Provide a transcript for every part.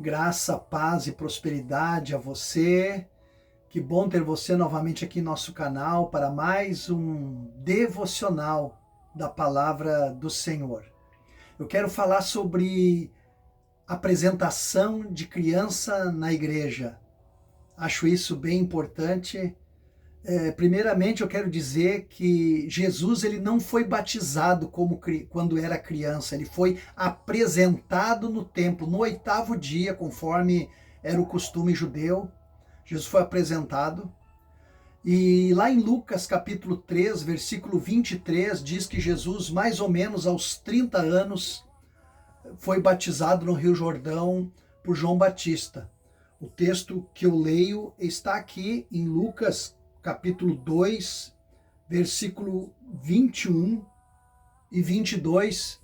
Graça, paz e prosperidade a você. Que bom ter você novamente aqui em nosso canal para mais um devocional da palavra do Senhor. Eu quero falar sobre apresentação de criança na igreja. Acho isso bem importante. Primeiramente, eu quero dizer que Jesus ele não foi batizado quando era criança, ele foi apresentado no templo, no 8º dia, conforme era o costume judeu. Jesus foi apresentado. E lá em Lucas capítulo 3, versículo 23, diz que Jesus, mais ou menos aos 30 anos, foi batizado no Rio Jordão por João Batista. O texto que eu leio está aqui em Lucas capítulo 2, versículo 21 e 22,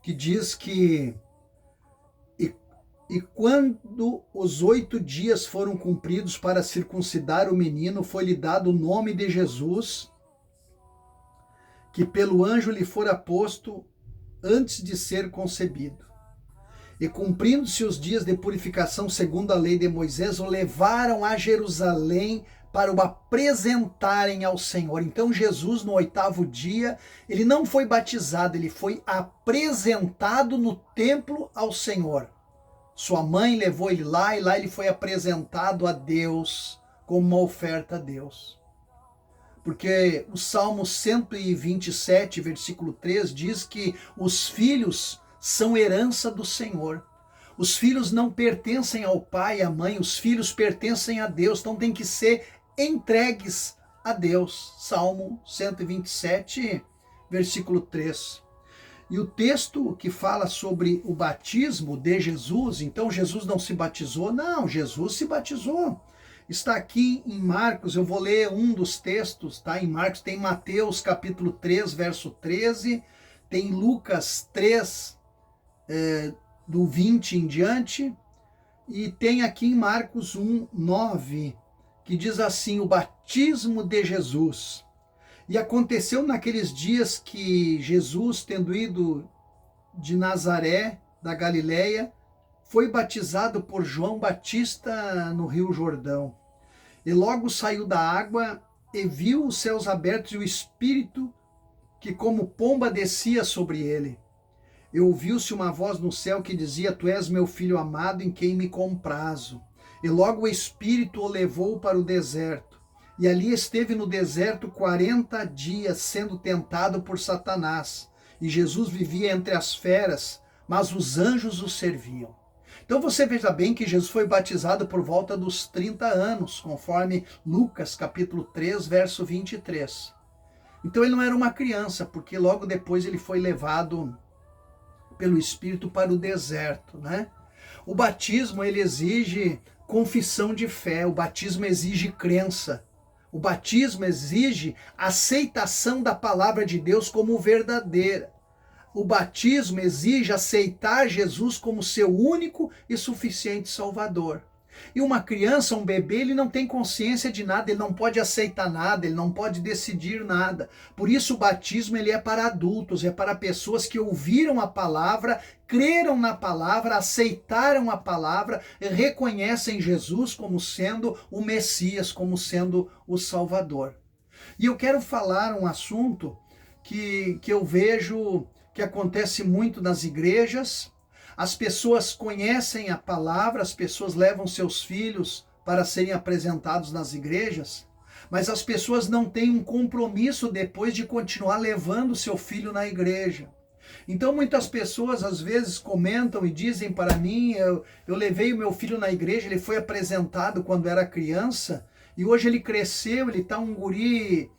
que diz que e quando os 8 dias foram cumpridos para circuncidar o menino, foi-lhe dado o nome de Jesus, que pelo anjo lhe fora posto antes de ser concebido. E cumprindo-se os dias de purificação segundo a lei de Moisés, o levaram a Jerusalém para o apresentarem ao Senhor. Então Jesus, no 8º dia, ele não foi batizado, ele foi apresentado no templo ao Senhor. Sua mãe levou ele lá e lá ele foi apresentado a Deus como uma oferta a Deus. Porque o Salmo 127, versículo 3, diz que os filhos são herança do Senhor. Os filhos não pertencem ao pai e à mãe, os filhos pertencem a Deus, então tem que ser entregues a Deus. Salmo 127, versículo 3. E o texto que fala sobre o batismo de Jesus, então Jesus não se batizou? Não, Jesus se batizou. Está aqui em Marcos, eu vou ler um dos textos, tá? Em Marcos tem Mateus capítulo 3, verso 13, tem Lucas 3, do 20 em diante, e tem aqui em Marcos 1, 9, que diz assim, o batismo de Jesus. E aconteceu naqueles dias que Jesus, tendo ido de Nazaré, da Galileia, foi batizado por João Batista no Rio Jordão. E logo saiu da água e viu os céus abertos e o Espírito que como pomba descia sobre ele. E ouviu-se uma voz no céu que dizia, Tu és meu filho amado em quem me comprazo. E logo o Espírito o levou para o deserto. E ali esteve no deserto 40 dias, sendo tentado por Satanás. E Jesus vivia entre as feras, mas os anjos o serviam. Então você veja bem que Jesus foi batizado por volta dos 30 anos, conforme Lucas capítulo 3, verso 23. Então ele não era uma criança, porque logo depois ele foi levado pelo Espírito para o deserto, né? O batismo, ele exige confissão de fé, o batismo exige crença. O batismo exige aceitação da palavra de Deus como verdadeira. O batismo exige aceitar Jesus como seu único e suficiente Salvador. E uma criança, um bebê, ele não tem consciência de nada, ele não pode aceitar nada, ele não pode decidir nada. Por isso o batismo ele é para adultos, é para pessoas que ouviram a palavra, creram na palavra, aceitaram a palavra, reconhecem Jesus como sendo o Messias, como sendo o Salvador. E eu quero falar um assunto que eu vejo que acontece muito nas igrejas. As pessoas conhecem a palavra, as pessoas levam seus filhos para serem apresentados nas igrejas, mas as pessoas não têm um compromisso depois de continuar levando seu filho na igreja. Então muitas pessoas às vezes comentam e dizem para mim, eu levei o meu filho na igreja, ele foi apresentado quando era criança, e hoje ele cresceu, ele está um guri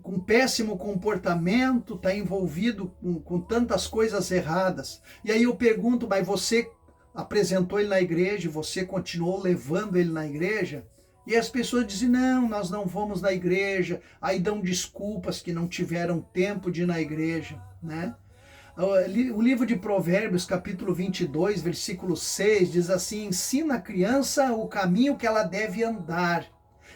com péssimo comportamento, está envolvido com tantas coisas erradas. E aí eu pergunto, mas você apresentou ele na igreja, você continuou levando ele na igreja? E as pessoas dizem, não, nós não vamos na igreja, aí dão desculpas que não tiveram tempo de ir na igreja, né? O livro de Provérbios, capítulo 22, versículo 6, diz assim, ensina a criança o caminho que ela deve andar,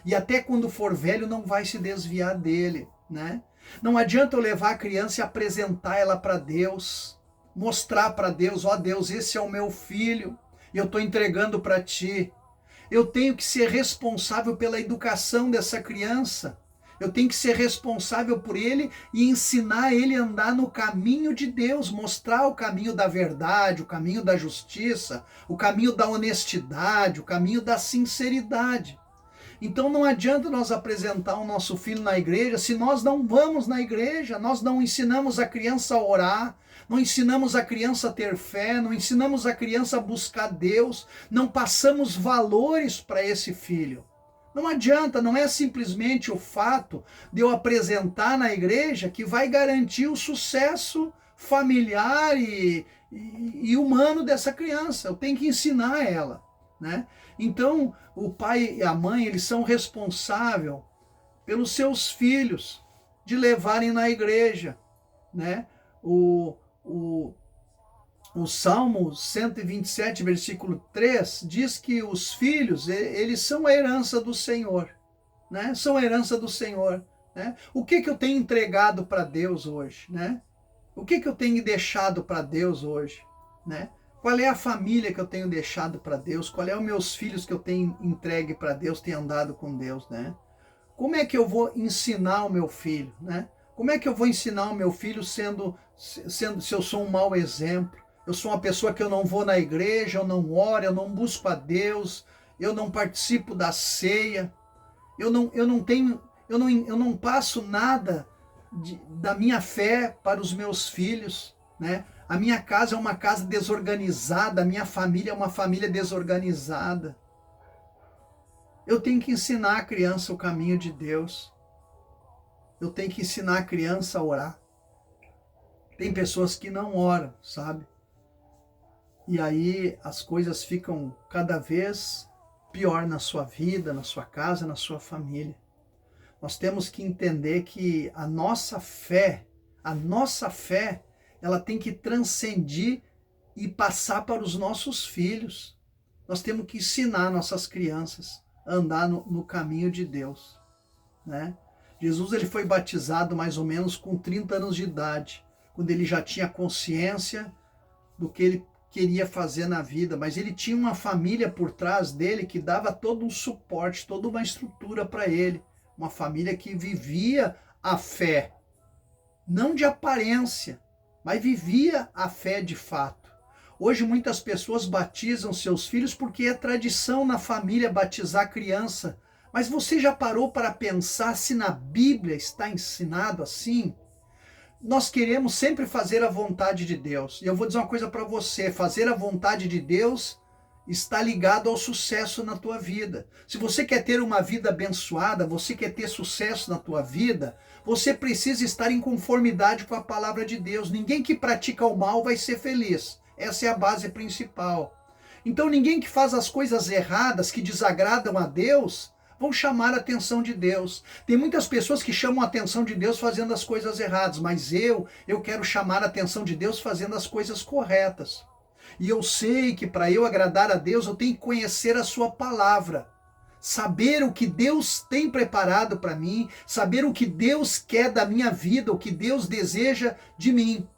e até quando for velho não vai se desviar dele, né? Não adianta eu levar a criança e apresentar ela para Deus, mostrar para Deus, ó Deus, esse é o meu filho, e eu estou entregando para ti. Eu tenho que ser responsável pela educação dessa criança. Eu tenho que ser responsável por ele e ensinar ele a andar no caminho de Deus, mostrar o caminho da verdade, o caminho da justiça, o caminho da honestidade, o caminho da sinceridade. Então não adianta nós apresentar o nosso filho na igreja se nós não vamos na igreja, nós não ensinamos a criança a orar, não ensinamos a criança a ter fé, não ensinamos a criança a buscar Deus, não passamos valores para esse filho. Não adianta, não é simplesmente o fato de eu apresentar na igreja que vai garantir o sucesso familiar e humano dessa criança. Eu tenho que ensinar ela, né? Então, o pai e a mãe, eles são responsáveis pelos seus filhos de levarem na igreja, né? O Salmo 127, versículo 3, diz que os filhos, eles são a herança do Senhor, né? São a herança do Senhor, né? O que eu tenho entregado para Deus hoje, né? O que eu tenho deixado para Deus hoje, né? Qual é a família que eu tenho deixado para Deus? Qual é os meus filhos que eu tenho entregue para Deus, tenho andado com Deus, né? Como é que eu vou ensinar o meu filho, né? Como é que eu vou ensinar o meu filho sendo se eu sou um mau exemplo? Eu sou uma pessoa que eu não vou na igreja, eu não oro, eu não busco a Deus, eu não participo da ceia, eu não passo nada da minha fé para os meus filhos, né? A minha casa é uma casa desorganizada, a minha família é uma família desorganizada. Eu tenho que ensinar a criança o caminho de Deus. Eu tenho que ensinar a criança a orar. Tem pessoas que não oram, sabe? E aí as coisas ficam cada vez pior na sua vida, na sua casa, na sua família. Nós temos que entender que a nossa fé, ela tem que transcendir e passar para os nossos filhos. Nós temos que ensinar nossas crianças a andar no caminho de Deus, né? Jesus, ele foi batizado mais ou menos com 30 anos de idade, quando ele já tinha consciência do que ele queria fazer na vida, mas ele tinha uma família por trás dele que dava todo um suporte, toda uma estrutura para ele, uma família que vivia a fé, não de aparência, mas vivia a fé de fato. Hoje muitas pessoas batizam seus filhos porque é tradição na família batizar a criança, mas você já parou para pensar se na Bíblia está ensinado assim? Nós queremos sempre fazer a vontade de Deus. E eu vou dizer uma coisa para você, fazer a vontade de Deus está ligado ao sucesso na tua vida. Se você quer ter uma vida abençoada, você quer ter sucesso na tua vida, você precisa estar em conformidade com a palavra de Deus. Ninguém que pratica o mal vai ser feliz. Essa é a base principal. Então ninguém que faz as coisas erradas, que desagradam a Deus, vão chamar a atenção de Deus. Tem muitas pessoas que chamam a atenção de Deus fazendo as coisas erradas, mas eu quero chamar a atenção de Deus fazendo as coisas corretas. E eu sei que para eu agradar a Deus, eu tenho que conhecer a sua palavra. Saber o que Deus tem preparado para mim, saber o que Deus quer da minha vida, o que Deus deseja de mim.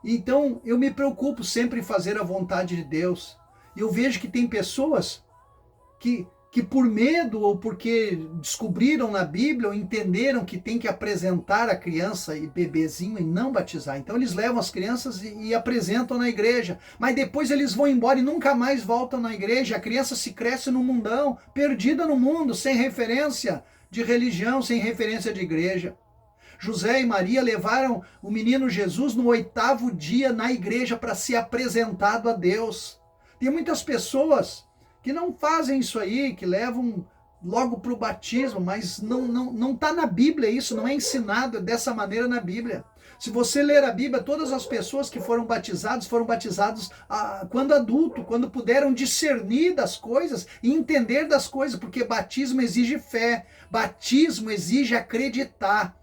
Então, eu me preocupo sempre em fazer a vontade de Deus. E eu vejo que tem pessoas que por medo ou porque descobriram na Bíblia ou entenderam que tem que apresentar a criança e bebezinho e não batizar. Então eles levam as crianças e apresentam na igreja, mas depois eles vão embora e nunca mais voltam na igreja. A criança se cresce no mundão, perdida no mundo, sem referência de religião, sem referência de igreja. José e Maria levaram o menino Jesus no 8º dia na igreja para ser apresentado a Deus. Tem muitas pessoas que não fazem isso aí, que levam logo para o batismo, mas não está na Bíblia isso, não é ensinado dessa maneira na Bíblia. Se você ler a Bíblia, todas as pessoas que foram batizados quando adulto, quando puderam discernir das coisas e entender das coisas, porque batismo exige fé, batismo exige acreditar.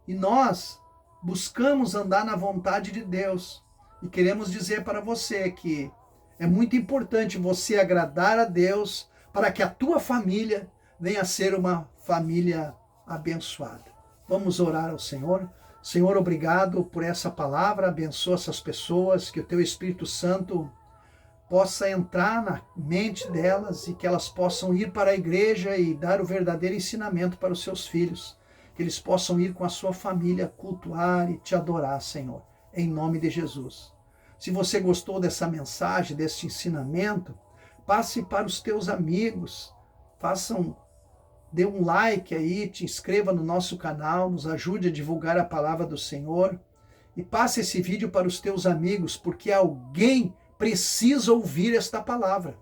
E nós buscamos andar na vontade de Deus. E queremos dizer para você que é muito importante você agradar a Deus para que a tua família venha a ser uma família abençoada. Vamos orar ao Senhor. Senhor, obrigado por essa palavra, abençoa essas pessoas, que o teu Espírito Santo possa entrar na mente delas e que elas possam ir para a igreja e dar o verdadeiro ensinamento para os seus filhos. Que eles possam ir com a sua família cultuar e te adorar, Senhor, em nome de Jesus. Se você gostou dessa mensagem, deste ensinamento, passe para os teus amigos, dê um like aí, te inscreva no nosso canal, nos ajude a divulgar a palavra do Senhor e passe esse vídeo para os teus amigos, porque alguém precisa ouvir esta palavra.